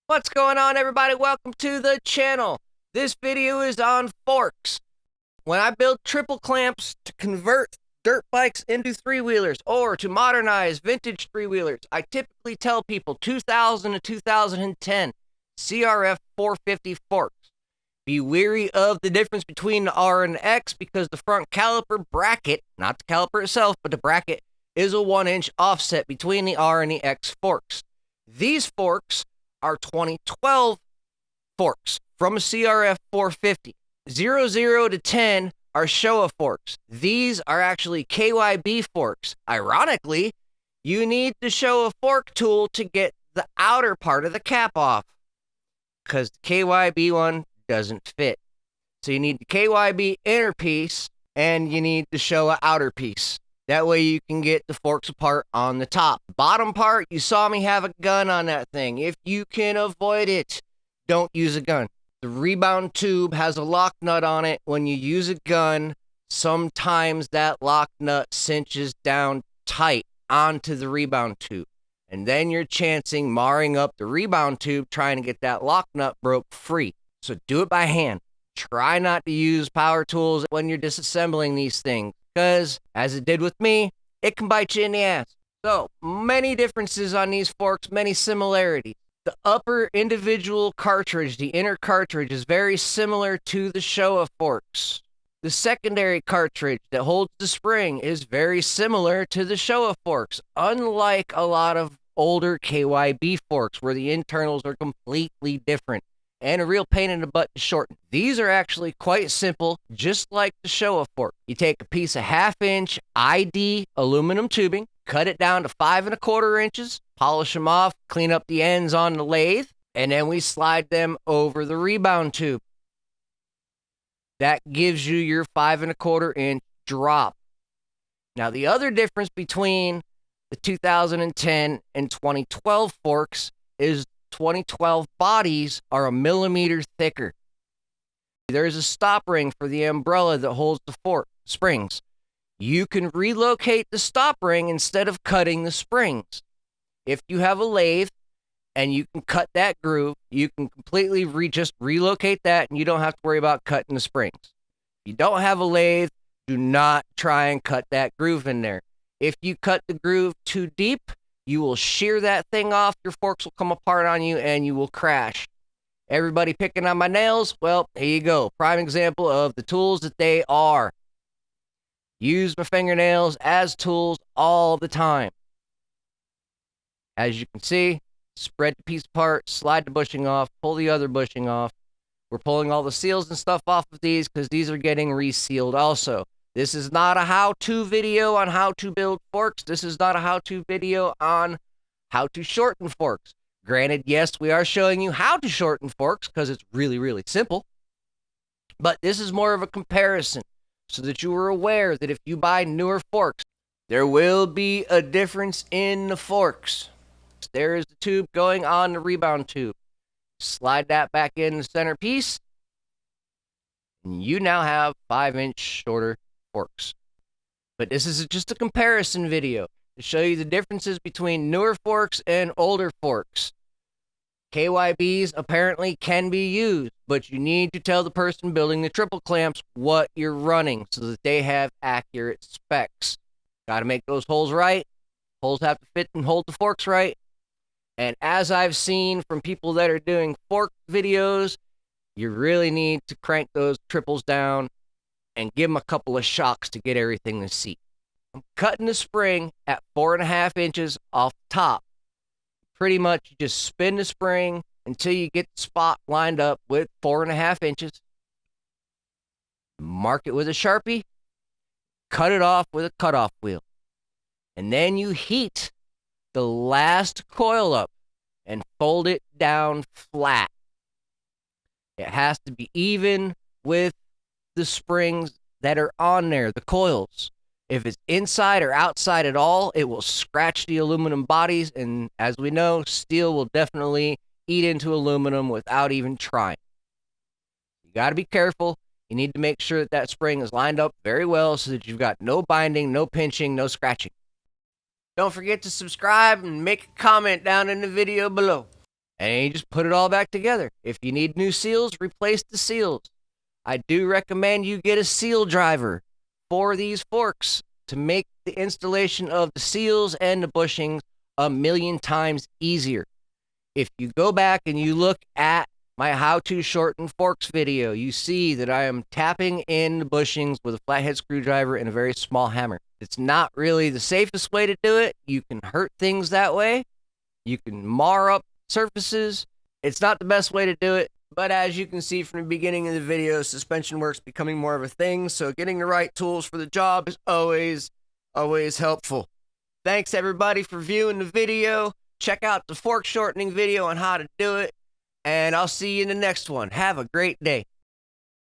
What's going on, everybody? Welcome to the channel. This video is on forks. When I build triple clamps to convert dirt bikes into three-wheelers or to modernize vintage three-wheelers, I typically tell people 2000 to 2010 CRF450 forks. Be wary of the difference between the R and the X because the front caliper bracket, not the caliper itself, but the bracket, is a 1-inch offset between the R and the X forks. These forks are 2012 forks from a CRF450. 00 to 10 are Showa forks. These are actually KYB forks. Ironically, you need the Showa fork tool to get the outer part of the cap off because the KYB one doesn't fit. So you need the KYB inner piece and you need the Showa outer piece. That way you can get the forks apart on the top. Bottom part, you saw me have a gun on that thing. If you can avoid it, don't use a gun. The rebound tube has a lock nut on it. When you use a gun, sometimes that lock nut cinches down tight onto the rebound tube. And then you're chancing marring up the rebound tube trying to get that lock nut broke free. So do it by hand. Try not to use power tools when you're disassembling these things, because, as it did with me, it can bite you in the ass. So, many differences on these forks, many similarities. The upper individual cartridge, the inner cartridge, is very similar to the Showa forks. The secondary cartridge that holds the spring is very similar to the Showa forks, unlike a lot of older KYB forks where the internals are completely different and a real pain in the butt to shorten. These are actually quite simple, just like the Showa fork. You take a piece of 1/2-inch ID aluminum tubing, cut it down to 5 1/4 inches, polish them off, clean up the ends on the lathe, and then we slide them over the rebound tube. That gives you your 5 1/4 inch drop. Now, the other difference between the 2010 and 2012 forks is 2012 bodies are a millimeter thicker. There's a stop ring for the umbrella that holds the fork springs. You can relocate the stop ring instead of cutting the springs. If you have a lathe and you can cut that groove, you can completely just relocate that and you don't have to worry about cutting the springs. If you don't have a lathe, do not try and cut that groove in there. If you cut the groove too deep, you will shear that thing off, your forks will come apart on you, and you will crash. Everybody picking on my nails? Well, here you go. Prime example of the tools that they are. Use my fingernails as tools all the time. As you can see, spread the piece apart, slide the bushing off, pull the other bushing off. We're pulling all the seals and stuff off of these because these are getting resealed also. This is not a how-to video on how to build forks. This is not a how-to video on how to shorten forks. Granted, yes, we are showing you how to shorten forks because it's really, really simple. But this is more of a comparison so that you are aware that if you buy newer forks, there will be a difference in the forks. There is the tube going on the rebound tube. Slide that back in the center piece, and you now have 5-inch shorter forks. But this is just a comparison video to show you the differences between newer forks and older forks. KYBs apparently can be used, but you need to tell the person building the triple clamps what you're running so that they have accurate specs. Got to make those holes right. Holes have to fit and hold the forks right. And as I've seen from people that are doing fork videos, you really need to crank those triples down and give them a couple of shocks to get everything to seat. I'm cutting the spring at 4 1/2 inches off the top. Pretty much you just spin the spring until you get the spot lined up with 4 1/2 inches. Mark it with a Sharpie. Cut it off with a cutoff wheel. And then you heat the last coil up and fold it down flat. It has to be even with the springs that are on there, the coils. If it's inside or outside at all, it will scratch the aluminum bodies, and as we know, steel will definitely eat into aluminum without even trying. You got to be careful. You need to make sure that that spring is lined up very well so that you've got no binding, no pinching, no scratching. Don't forget to subscribe and make a comment down in the video below. and you just put it all back together. If you need new seals, replace the seals. I do recommend you get a seal driver for these forks to make the installation of the seals and the bushings a million times easier. If you go back and you look at my how to shorten forks video, you see that I am tapping in the bushings with a flathead screwdriver and a very small hammer. It's not really the safest way to do it. You can hurt things that way. You can mar up surfaces. It's not the best way to do it. But as you can see from the beginning of the video, suspension work's becoming more of a thing, so getting the right tools for the job is always helpful. Thanks everybody for viewing the video. Check out the fork shortening video on how to do it, and I'll see you in the next one. Have a great day.